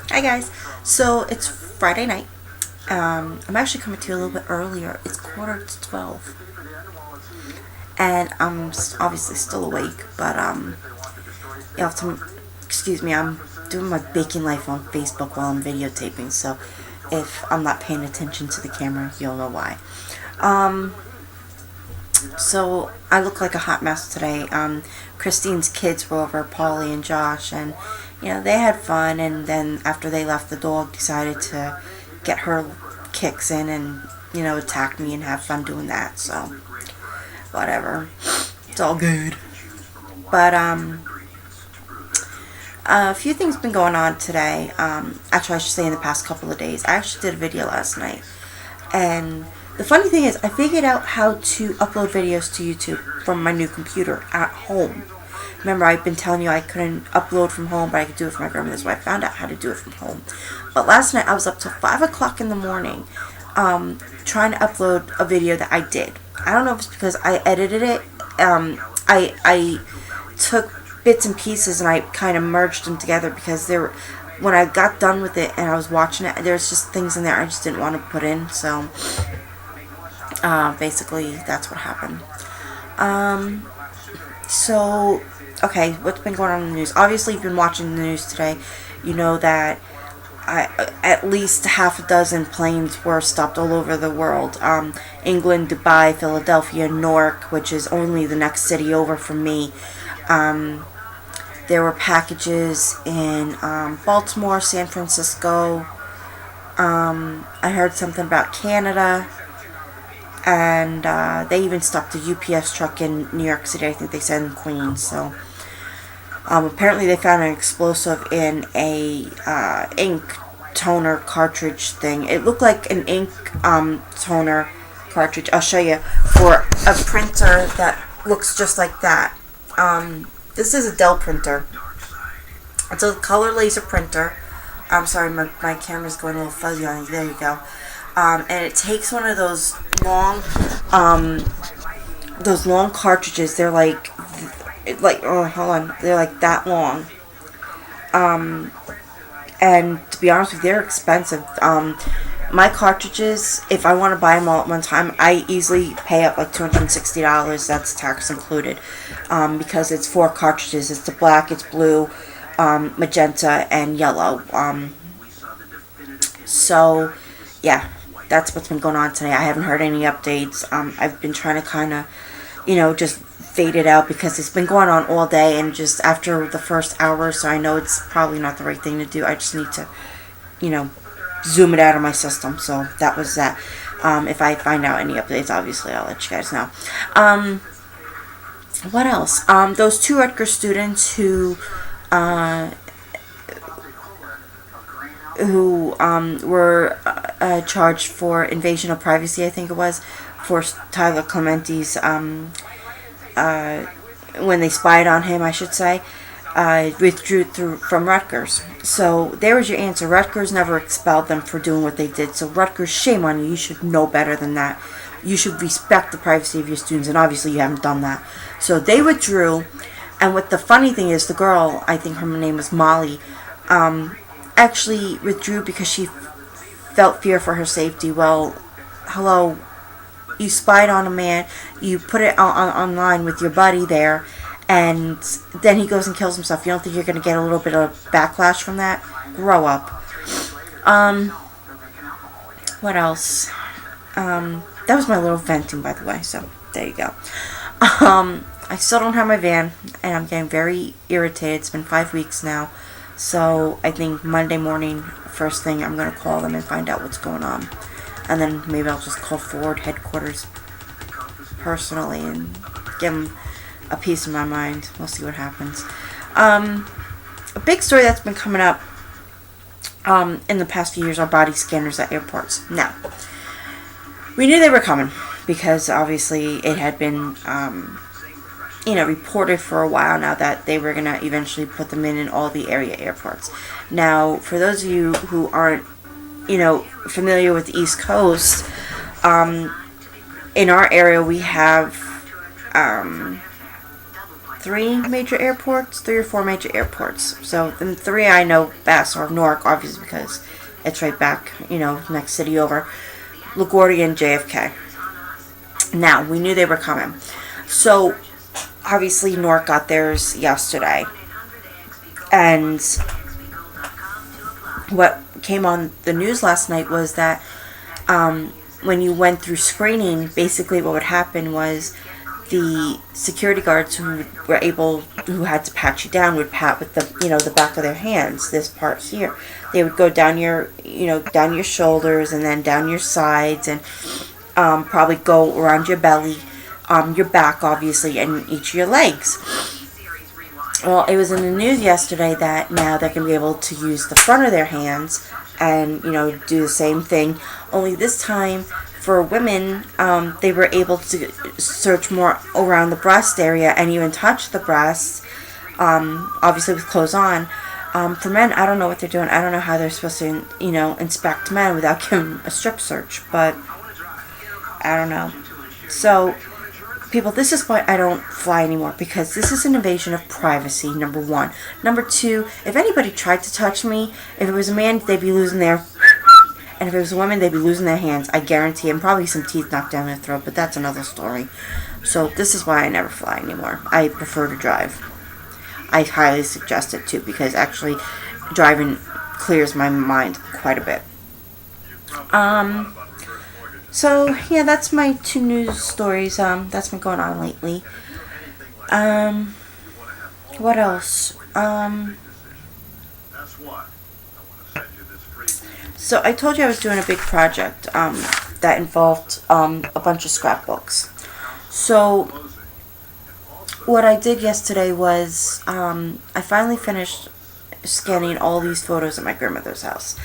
Hi guys. So it's Friday night. I'm actually coming to you a little bit earlier. It's quarter to 12, and I'm obviously still awake. But you have to excuse me. I'm doing my baking life on Facebook while I'm videotaping. So if I'm not paying attention to the camera, you'll know why. Um, so I look like a hot mess today. Christine's kids were over, Polly and Josh, and they had fun. And then after they left, the dog decided to get her kicks in and attack me and have fun doing that. So whatever, it's all good. But a few things been going on today. Actually, I should say in the past couple of days. I actually did a video last night, and the funny thing is, I figured out how to upload videos to YouTube from my new computer at home. Remember, I've been telling you I couldn't upload from home, but I could do it from my grandmother's. So I found out how to do it from home. But last night I was up till 5 o'clock in the morning trying to upload a video that I did. I don't know if it's because I edited it. I took bits and pieces and I kind of merged them together because when I got done with it and I was watching it, there's just things in there I just didn't want to put in. So basically, that's what happened. So, okay, what's been going on in the news? Obviously, you've been watching the news today. You know that at least half a dozen planes were stopped all over the world. England, Dubai, Philadelphia, Newark, which is only the next city over from me. There were packages in Baltimore, San Francisco. I heard something about Canada. And they even stopped a UPS truck in New York City. I think they said in Queens. So apparently they found an explosive in a ink toner cartridge thing. It looked like an ink toner cartridge. I'll show you, for a printer that looks just like that. This is a Dell printer. It's a color laser printer. I'm sorry, my camera's going a little fuzzy on you. There you go. And it takes one of those long cartridges. They're like oh, hold on, they're like that long. And to be honest with you, they're expensive. My cartridges, if I want to buy them all at one time, I easily pay up like $260. That's tax included, because it's 4 cartridges. It's the black, it's blue, magenta, and yellow. So yeah. That's what's been going on today. I haven't heard any updates. I've been trying to kind of, just fade it out because it's been going on all day, and just after the first hour, so I know it's probably not the right thing to do. I just need to, zoom it out of my system. So that was that. If I find out any updates, obviously I'll let you guys know. What else? Those 2 Rutgers students who were charged for invasion of privacy, I think it was, for Tyler Clementi's, when they spied on him, I should say, withdrew from Rutgers. So there was your answer. Rutgers never expelled them for doing what they did. So Rutgers, shame on you. You should know better than that. You should respect the privacy of your students, and obviously you haven't done that. So they withdrew, and what the funny thing is, the girl, I think her name was Molly, actually withdrew because she felt fear for her safety. Well, hello, you spied on a man, you put it online with your buddy there, and then he goes and kills himself. You don't think you're going to get a little bit of backlash from that? Grow up. What else? That was my little venting, by the way, so there you go. I still don't have my van, and I'm getting very irritated. It's been 5 weeks now. So I think Monday morning, first thing, I'm going to call them and find out what's going on. And then maybe I'll just call Ford headquarters personally and give them a piece of my mind. We'll see what happens. A big story that's been coming up in the past few years are body scanners at airports. Now, we knew they were coming because obviously it had been reported for a while now that they were going to eventually put them in all the area airports. Now, for those of you who aren't, familiar with the East Coast, in our area we have three or four major airports. So the three I know best are Newark, obviously, because it's right back, next city over, LaGuardia and JFK. Now, we knew they were coming. So, obviously, Newark got theirs yesterday. And what came on the news last night was that when you went through screening, basically what would happen was the security guards who had to pat you down would pat with the back of their hands, this part here. They would go down your shoulders and then down your sides and probably go around your belly, your back obviously, and each of your legs. Well, it was in the news yesterday that now they're going to be able to use the front of their hands and, do the same thing. Only this time, for women, they were able to search more around the breast area and even touch the breasts, obviously with clothes on. For men, I don't know what they're doing. I don't know how they're supposed to, inspect men without giving a strip search, but I don't know. So, people, this is why I don't fly anymore, because this is an invasion of privacy, number one. Number two, if anybody tried to touch me, if it was a man, they'd be losing their... And if it was a woman, they'd be losing their hands, I guarantee, and probably some teeth knocked down their throat, but that's another story. So this is why I never fly anymore. I prefer to drive. I highly suggest it too, because actually driving clears my mind quite a bit. So yeah, that's my two news stories. That's been going on lately. What else? So I told you I was doing a big project that involved a bunch of scrapbooks. So what I did yesterday was I finally finished scanning all these photos at my grandmother's house.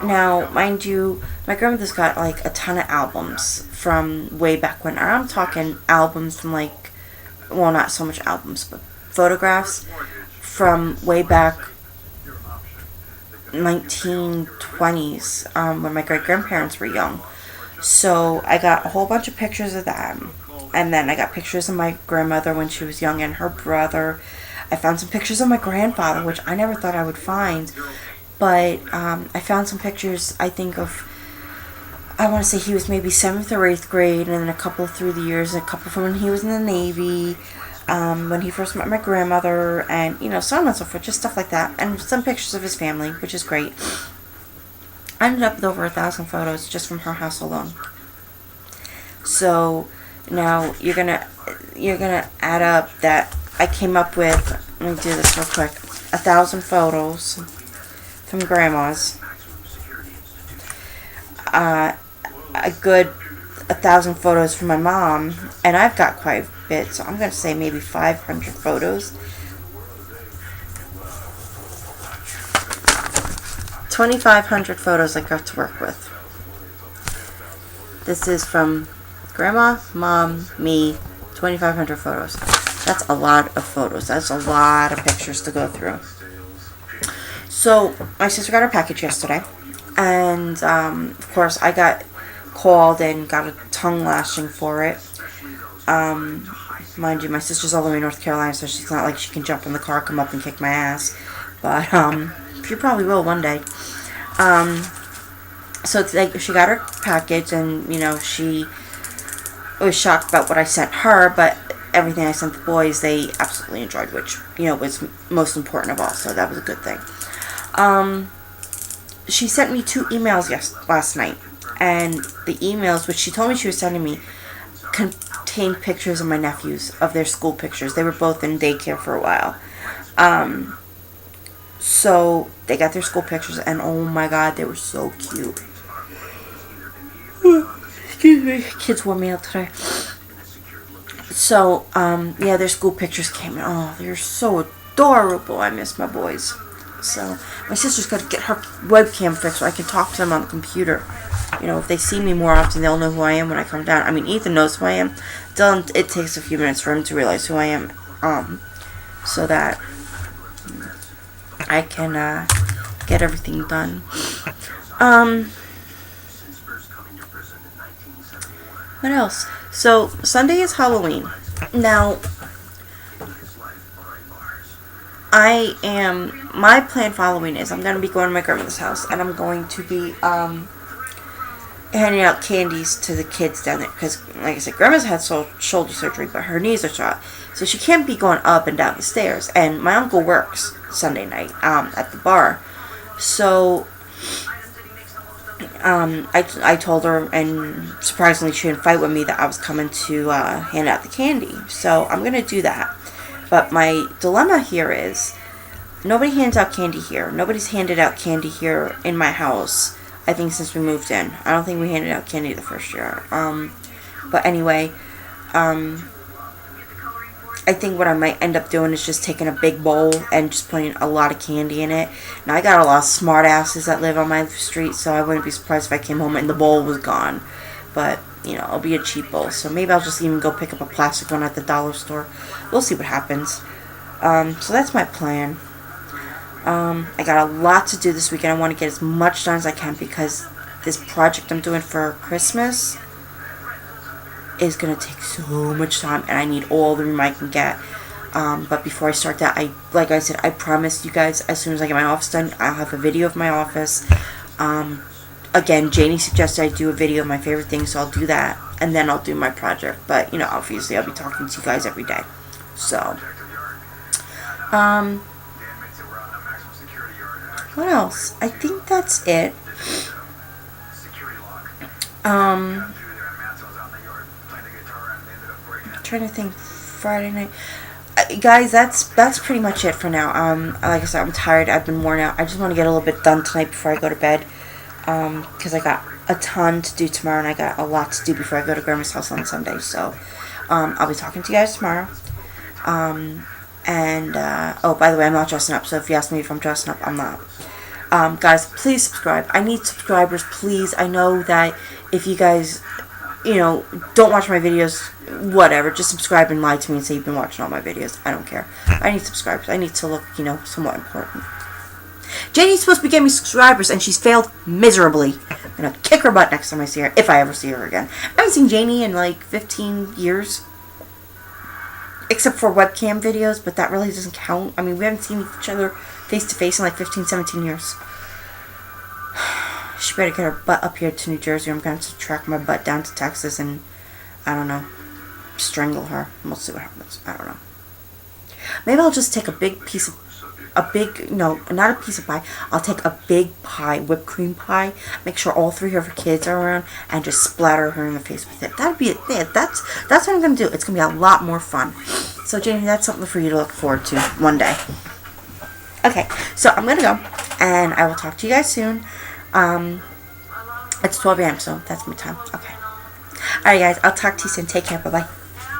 Now, mind you, my grandmother's got like a ton of albums from way back when. I'm talking albums from well, not so much albums, but photographs from way back 1920s, when my great-grandparents were young. So I got a whole bunch of pictures of them. And then I got pictures of my grandmother when she was young and her brother. I found some pictures of my grandfather, which I never thought I would find. But I found some pictures, I think, I want to say he was maybe 7th or 8th grade, and then a couple through the years, a couple from when he was in the Navy, when he first met my grandmother, and, so on and so forth, just stuff like that. And some pictures of his family, which is great. I ended up with over 1,000 photos just from her house alone. So now you're gonna add up that I came up with, let me do this real quick, 1,000 photos from grandma's, a good 1,000 photos from my mom, and I've got quite a bit, so I'm going to say maybe 500 photos. 2,500 photos I got to work with. This is from grandma, mom, me, 2,500 photos. That's a lot of photos. That's a lot of pictures to go through. So, my sister got her package yesterday, and, of course, I got called and got a tongue lashing for it. Mind you, my sister's all the way in North Carolina, so she's not like she can jump in the car, come up and kick my ass, but, she probably will one day. So, it's like, she got her package, and, she was shocked about what I sent her, but everything I sent the boys, they absolutely enjoyed, which, was most important of all, so that was a good thing. She sent me 2 emails last night, and the emails, which she told me she was sending me, contained pictures of my nephews, of their school pictures. They were both in daycare for a while. So they got their school pictures, and oh my god, they were so cute. Excuse me, kids wore me out today. So, yeah, their school pictures came in. Oh, they're so adorable. I miss my boys. So, my sister's got to get her webcam fixed so I can talk to them on the computer. If they see me more often, they'll know who I am when I come down. I mean, Ethan knows who I am. Dylan, it takes a few minutes for him to realize who I am. So that I can, get everything done. What else? So, Sunday is Halloween. Now, my plan following is I'm going to be going to my grandmother's house, and I'm going to be handing out candies to the kids down there, because like I said, grandma's had shoulder surgery, but her knees are shot, so she can't be going up and down the stairs, and my uncle works Sunday night at the bar, so I told her, and surprisingly she didn't fight with me, that I was coming to hand out the candy, so I'm going to do that. But my dilemma here is nobody hands out candy here. Nobody's handed out candy here in my house, I think, since we moved in. I don't think we handed out candy the first year. But anyway, I think what I might end up doing is just taking a big bowl and just putting a lot of candy in it. Now, I got a lot of smart asses that live on my street, so I wouldn't be surprised if I came home and the bowl was gone. But, you know, it'll be a cheap bowl, so maybe I'll just even go pick up a plastic one at the dollar store. We'll see what happens. So that's my plan. I got a lot to do this weekend. I want to get as much done as I can, because this project I'm doing for Christmas is going to take so much time, and I need all the room I can get. But before I start that, like I said, I promised you guys, as soon as I get my office done, I'll have a video of my office. Again, Janie suggested I do a video of my favorite things, so I'll do that, and then I'll do my project. But, you know, obviously I'll be talking to you guys every day. So, what else? I think that's it. I'm trying to think. Friday night. Guys, that's pretty much it for now. Like I said, I'm tired. I've been worn out. I just want to get a little bit done tonight before I go to bed. Because I got a ton to do tomorrow, and I got a lot to do before I go to Grandma's house on Sunday. So, I'll be talking to you guys tomorrow. Oh, by the way, I'm not dressing up, so if you ask me if I'm dressing up, I'm not. Guys, please subscribe. I need subscribers, please. I know that if you guys, you know, don't watch my videos, whatever, just subscribe and lie to me and say you've been watching all my videos. I don't care. I need subscribers. I need to look, you know, somewhat important. Janie's supposed to be getting me subscribers, and she's failed miserably. I'm going to kick her butt next time I see her, if I ever see her again. I haven't seen Janie in like 15 years. Except for webcam videos, but that really doesn't count. I mean, we haven't seen each other face to face in like 15, 17 years. She better get her butt up here to New Jersey, or I'm going to track my butt down to Texas and, I don't know, strangle her. We'll see what happens. I don't know. Maybe I'll just take a big piece of, no, not a piece of pie. I'll take a big pie, whipped cream pie, make sure all three of her kids are around, and just splatter her in the face with it. That'd be it. Yeah, that's what I'm going to do. It's going to be a lot more fun. So, Jamie, that's something for you to look forward to one day. Okay, so I'm going to go, and I will talk to you guys soon. It's 12 a.m., so that's my time. Okay. Alright, guys, I'll talk to you soon. Take care. Bye-bye.